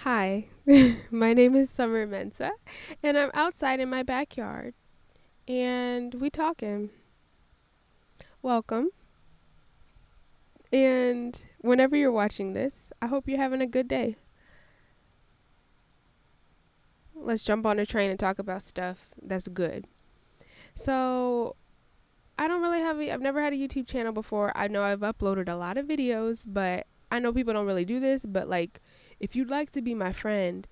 Hi, my name is Summer Mensa, and I'm outside in my backyard, and we talking. Welcome, and whenever you're watching this, I hope you're having a good day. Let's jump on a train and talk about stuff that's good. So, I don't really I've never had a YouTube channel before. I know I've uploaded a lot of videos, but I know people don't really do this, but like, if you'd like to be my friend,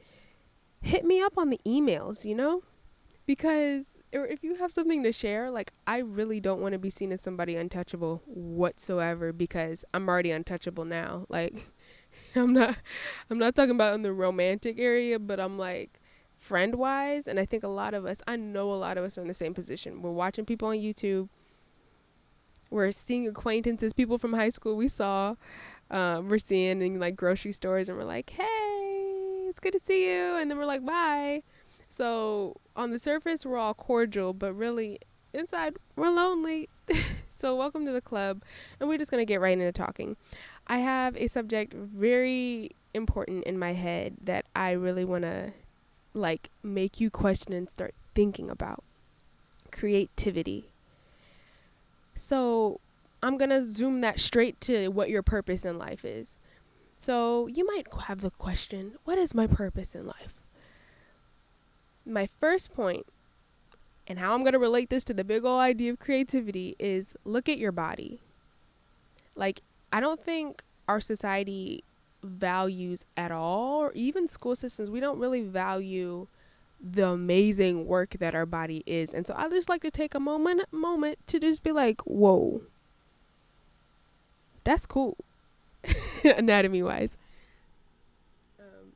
hit me up on the emails. Because or if you have something to share, like I really don't want to be seen as somebody untouchable whatsoever because I'm already untouchable now. Like I'm not I'm not talking about in the romantic area, but I'm like friend wise, and I think I know a lot of us are in the same position. We're watching people on YouTube, we're seeing acquaintances, people from high school we saw, we're seeing in like grocery stores, and we're like, hey, it's good to see you, and then we're like, bye. So on the surface, we're all cordial, but really inside, we're lonely. So welcome to the club, and we're just gonna get right into talking. I have a subject very important in my head that I really wanna like make you question and start thinking about creativity. So I'm gonna zoom that straight to what your purpose in life is. So you might have the question, what is my purpose in life? My first point, and how I'm going to relate this to the big old idea of creativity, is look at your body. Like, I don't think our society values at all, or even school systems, we don't really value the amazing work that our body is. And so I just like to take a moment to just be like, whoa, that's cool, anatomy wise. Um,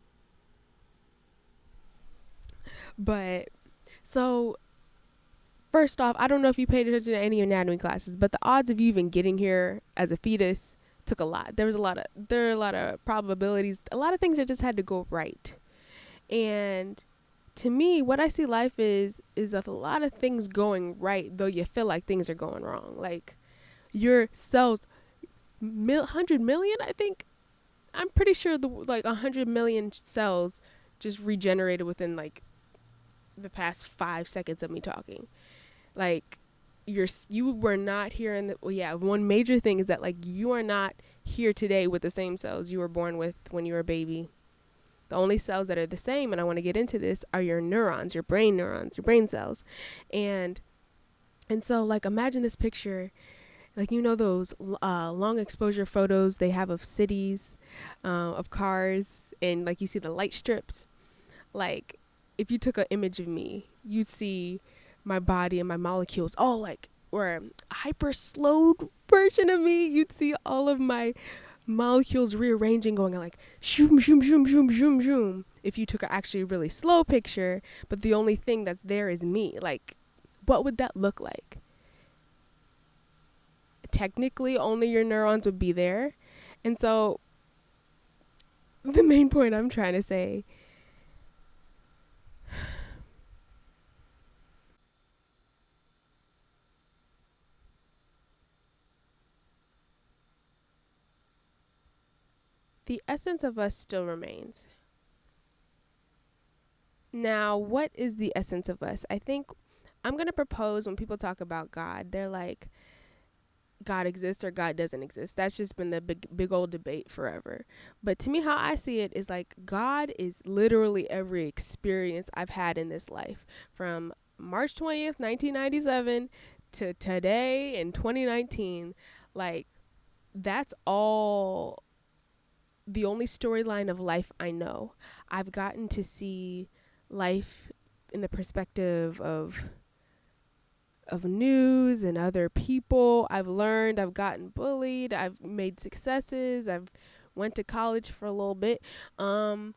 but so first off, I don't know if you paid attention to any anatomy classes, but the odds of you even getting here as a fetus took a lot. There are a lot of probabilities, a lot of things that just had to go right. And to me, what I see life is a lot of things going right, though you feel like things are going wrong. Like your cells, 100 million, I think. I'm pretty sure the like 100 million cells just regenerated within like the past 5 seconds of me talking. Like you were not here in the well, yeah, one major thing is that like you are not here today with the same cells you were born with when you were a baby. The only cells that are the same, and I want to get into this, are your neurons, your brain neurons, your brain cells. And and so like imagine this picture, like those long exposure photos they have of cities, of cars, and like you see the light strips. Like if you took an image of me, you'd see my body and my molecules all like, or a hyper slowed version of me. You'd see all of my molecules rearranging, going like shoom shoom shoom shoom shoom shoom. If you took a actually really slow picture, but the only thing that's there is me, like what would that look like? Technically only your neurons would be there. And so the main point I'm trying to say, the essence of us still remains. Now, what is the essence of us? I think I'm going to propose when people talk about God, they're like, God exists or God doesn't exist. That's just been the big old debate forever. But to me, how I see it is like God is literally every experience I've had in this life, from March 20th, 1997 to today in 2019. Like, that's all the only storyline of life I know. I've gotten to see life in the perspective of news and other people. I've learned, I've gotten bullied, I've made successes, I've went to college for a little bit. I've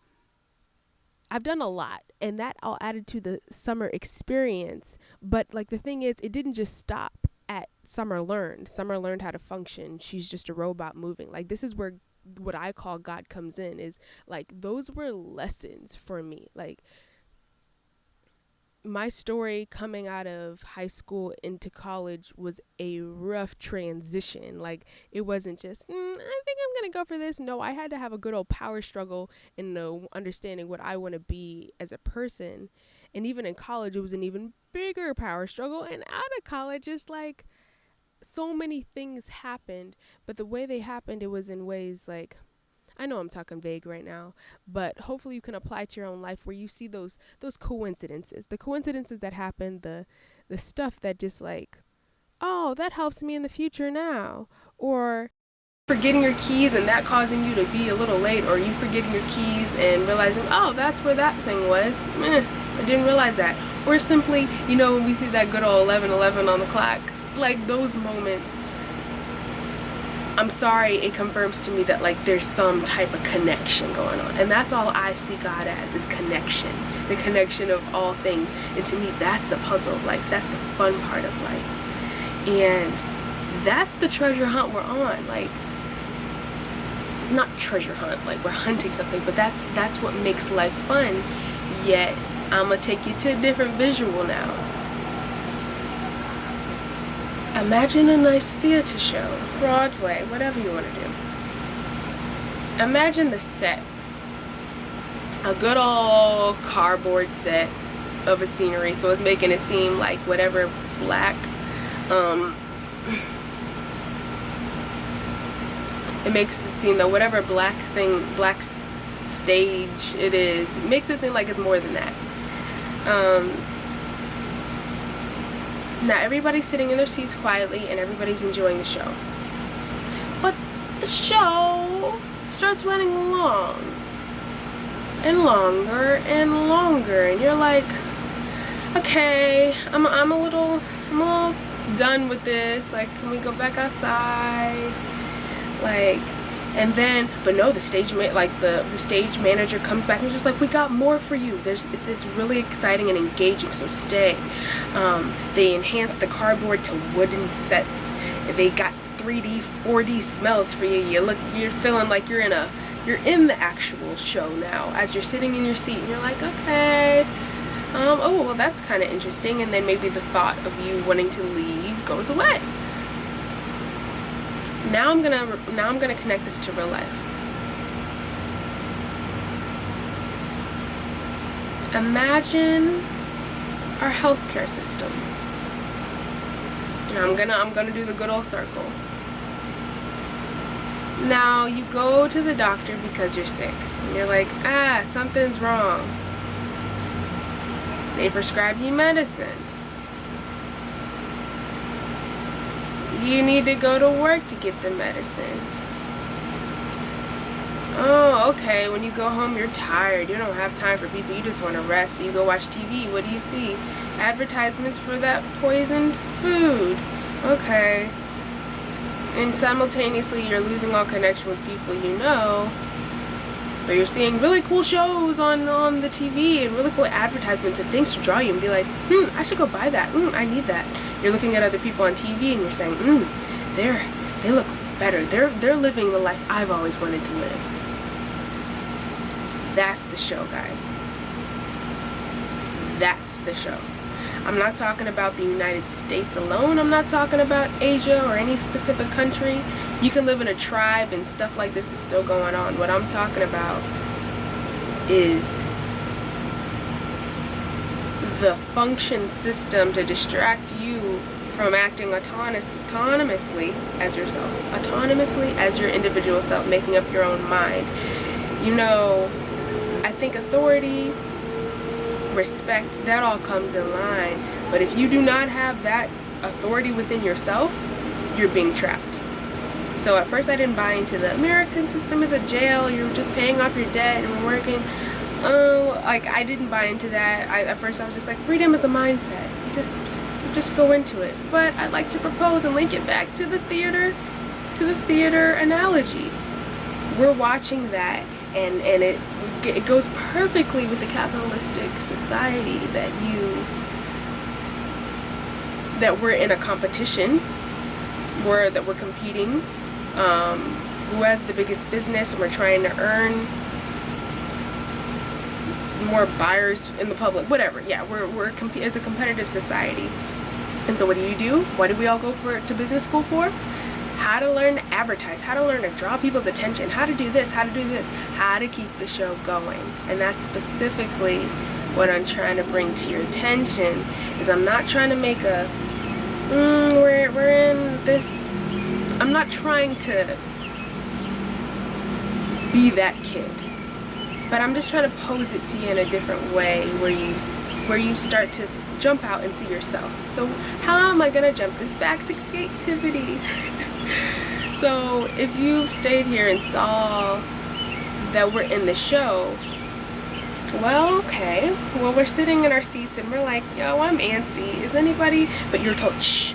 done a lot, and that all added to the summer experience. But like the thing is, it didn't just stop at Summer learned. Summer learned how to function. She's just a robot moving. Like this is where what I call God comes in, is like those were lessons for me. Like my story coming out of high school into college was a rough transition. Like, it wasn't just, I think I'm going to go for this. No, I had to have a good old power struggle and understanding what I want to be as a person. And even in college, it was an even bigger power struggle. And out of college, it's like so many things happened, but the way they happened, it was in ways like, I know I'm talking vague right now, but hopefully you can apply to your own life where you see those coincidences, the coincidences that happen, the stuff that just like, oh, that helps me in the future now, or forgetting your keys and that causing you to be a little late, or you forgetting your keys and realizing, oh, that's where that thing was. I didn't realize that. Or simply, when we see that good old 11:11 on the clock, like those moments, I'm sorry, it confirms to me that like there's some type of connection going on. And that's all I see God as, is connection. The connection of all things. And to me, that's the puzzle of life. That's the fun part of life. And that's the treasure hunt we're on. Like, not treasure hunt, like we're hunting something, but that's what makes life fun. Yet, I'm gonna take you to a different visual now. Imagine a nice theater show, Broadway, whatever you want to do. Imagine the set. A good old cardboard set of a scenery, so it's making it seem like whatever black, it makes it seem that whatever black stage it is, it makes it seem like it's more than that. Now everybody's sitting in their seats quietly and everybody's enjoying the show. But the show starts running long and longer and longer, and you're like, okay, I'm a little done with this. Like, can we go back outside? Like, and then, but no, the stage manager comes back and is just like, we got more for you. It's really exciting and engaging, so stay. They enhanced the cardboard to wooden sets. They got 3D, 4D smells for you. You're feeling like you're in the actual show now as you're sitting in your seat, and you're like, okay, oh, well, that's kind of interesting. And then maybe the thought of you wanting to leave goes away. Now I'm gonna connect this to real life. Imagine our healthcare system. And I'm gonna do the good old circle. Now you go to the doctor because you're sick, and you're like, something's wrong. They prescribe you medicine. You need to go to work to get the medicine. Oh, okay, when you go home you're tired, you don't have time for people, you just want to rest, so you go watch TV. What do you see? Advertisements for that poisoned food. Okay. And simultaneously you're losing all connection with people you know, but you're seeing really cool shows on the TV and really cool advertisements and things to draw you and be like, I should go buy that. I need that. You're looking at other people on TV and you're saying, they look better. They're living the life I've always wanted to live. That's the show, guys. That's the show. I'm not talking about the United States alone. I'm not talking about Asia or any specific country. You can live in a tribe and stuff like this is still going on. What I'm talking about is the function system to distract you from acting autonomously as yourself. Autonomously as your individual self, making up your own mind. I think authority, respect, that all comes in line. But if you do not have that authority within yourself, you're being trapped. So at first I didn't buy into the American system is a jail, you're just paying off your debt and we're working. I didn't buy into that. At first I was just like, freedom is a mindset. Just go into it. But I'd like to propose and link it back to the theater analogy. We're watching that, and it goes perfectly with the capitalistic society that we're in a competition, that we're competing, who has the biggest business, and we're trying to earn more buyers in the public, whatever. Yeah, it's a competitive society. And so what do? What did we all go to business school for? How to learn to advertise, how to learn to draw people's attention, how to do this, how to do this, how to keep the show going. And that's specifically what I'm trying to bring to your attention. Is I'm not trying to make a we're in this. I'm not trying to be that kid, but I'm just trying to pose it to you in a different way where you start to jump out and see yourself. So how am I gonna jump this back to creativity? So if you stayed here and saw that we're in the show, well, okay, well, we're sitting in our seats and we're like, yo, I'm antsy, is anybody, but you're told, shh,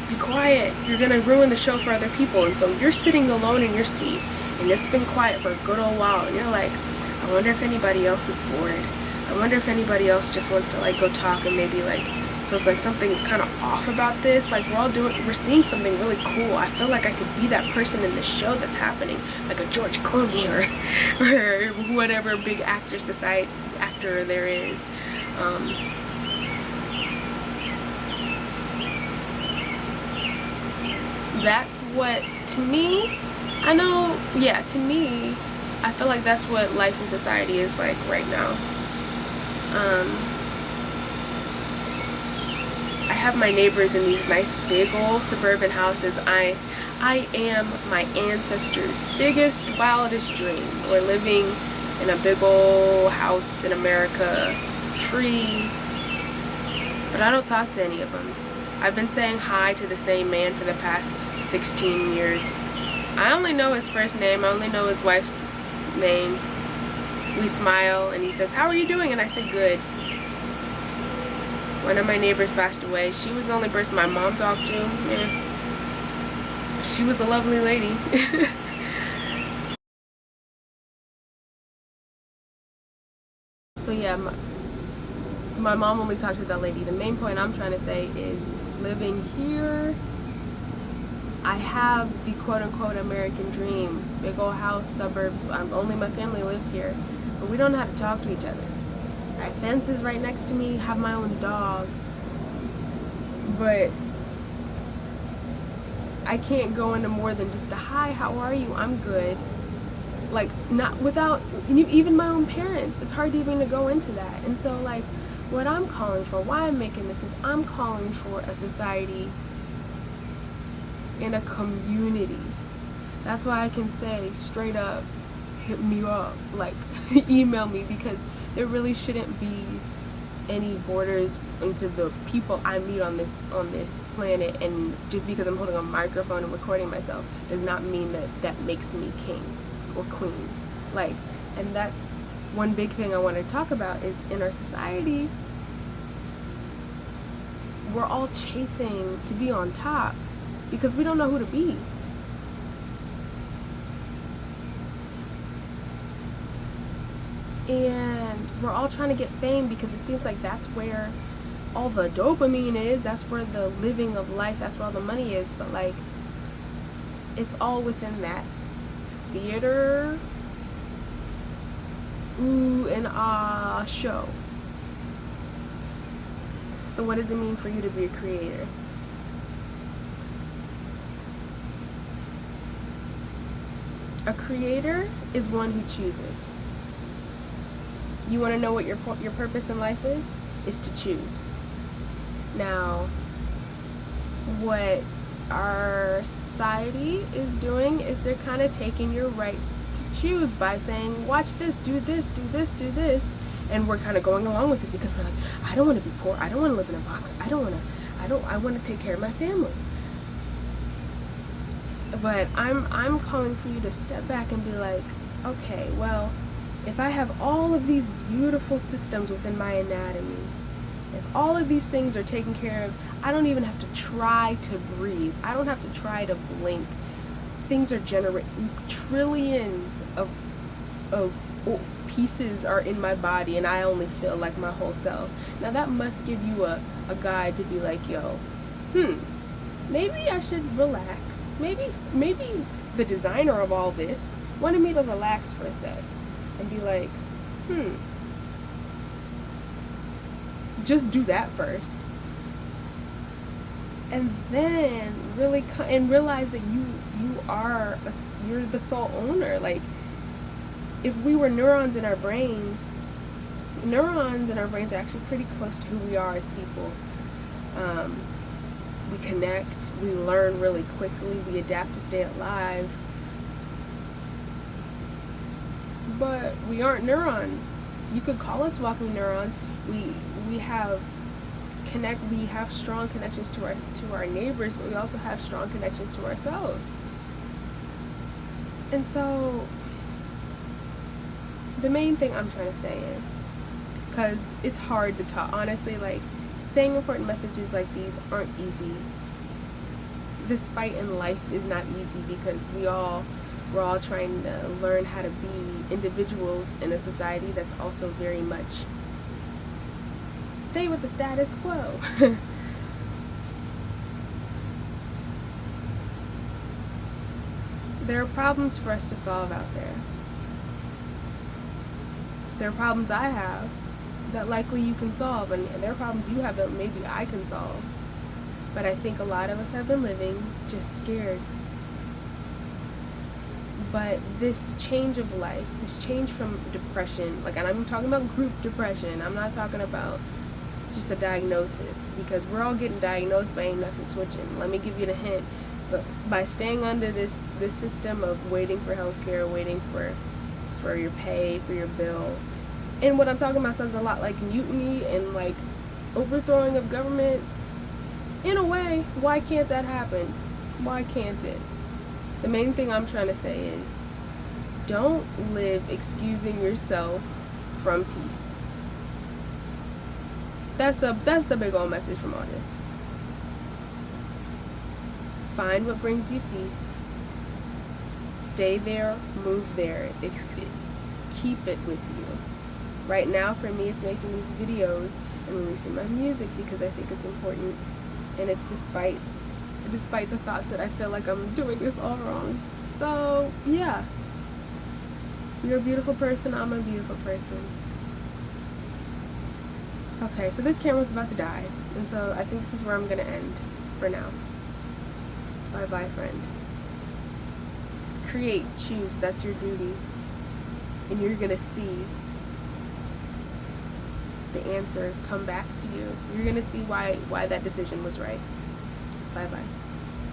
be quiet, you're gonna ruin the show for other people. And so you're sitting alone in your seat and it's been quiet for a good old while, and you're like, I wonder if anybody else is bored. I wonder if anybody else just wants to like go talk and maybe like feels like something's kind of off about this. Like we're seeing something really cool. I feel like I could be that person in the show that's happening, like a George Clooney or whatever big actor there is. That's what, to me, to me, I feel like that's what life in society is like right now. I have my neighbors in these nice big old suburban houses. I am my ancestors' biggest, wildest dream. We're living in a big old house in America, free, but I don't talk to any of them. I've been saying hi to the same man for the past 16 years. I only know his first name, I only know his wife's name. We smile and he says, how are you doing? And I say, good. One of my neighbors passed away. She was the only person my mom talked to. Man, she was a lovely lady. So yeah, my mom only talked to that lady. The main point I'm trying to say is living here, I have the quote-unquote American dream. Big old house, suburbs. Only my family lives here. But we don't have to talk to each other. I have fences right next to me, have my own dog. But I can't go into more than just a hi, how are you? I'm good. Like, not without, even my own parents. It's hard even to go into that. And so, like, what I'm calling for, why I'm making this, is I'm calling for a society in a community. That's why I can say straight up, hit me up, like email me, because there really shouldn't be any borders into the people I meet on this planet. And just because I'm holding a microphone and recording myself does not mean that makes me king or queen. Like, and that's one big thing I want to talk about is in our society, we're all chasing to be on top because we don't know who to be. And we're all trying to get fame because it seems like that's where all the dopamine is, that's where the living of life, that's where all the money is. But like, it's all within that theater, ooh and ah show. So what does it mean for you to be a creator? A creator is one who chooses. You want to know what your purpose in life is? Is to choose. Now, what our society is doing is they're kind of taking your right to choose by saying, watch this, do this, do this, do this. And we're kind of going along with it because we're like, I don't want to be poor. I don't want to live in a box. I want to take care of my family. But I'm calling for you to step back and be like, okay, well, if I have all of these beautiful systems within my anatomy, if all of these things are taken care of, I don't even have to try to breathe. I don't have to try to blink. Things are generating, trillions of pieces are in my body, and I only feel like my whole self. Now that must give you a guide to be like, yo, maybe I should relax. Maybe the designer of all this wanted me to relax for a sec and be like, just do that first. And then really and realize that you're the sole owner. Like, if we were neurons in our brains are actually pretty close to who we are as people. We connect, we learn really quickly, we adapt to stay alive. But we aren't neurons. You could call us walking neurons. We have strong connections to our neighbors, but we also have strong connections to ourselves. And so the main thing I'm trying to say is, because it's hard to talk, honestly, like, saying important messages like these aren't easy. This fight in life is not easy because we're all trying to learn how to be individuals in a society that's also very much stay with the status quo. There are problems for us to solve out there. There are problems I have that likely you can solve, and there are problems you have that maybe I can solve. But I think a lot of us have been living just scared. But this change of life, this change from depression, like, and I'm talking about group depression, I'm not talking about just a diagnosis, because we're all getting diagnosed, but ain't nothing switching. Let me give you the hint. But by staying under this system of waiting for healthcare, waiting for your pay, for your bill, and what I'm talking about sounds a lot like mutiny and like overthrowing of government. In a way, why can't that happen? Why can't it? The main thing I'm trying to say is, don't live excusing yourself from peace. That's the big old message from all this. Find what brings you peace. Stay there, move there. Keep it with you. Right now, for me, it's making these videos and releasing my music because I think it's important. And it's despite the thoughts that I feel like I'm doing this all wrong. So, yeah. You're a beautiful person, I'm a beautiful person. Okay, so this camera's about to die, and so I think this is where I'm gonna end for now. Bye-bye, friend. Create, choose, that's your duty. And you're gonna see the answer come back to you. You're gonna see why that decision was right. Bye-bye.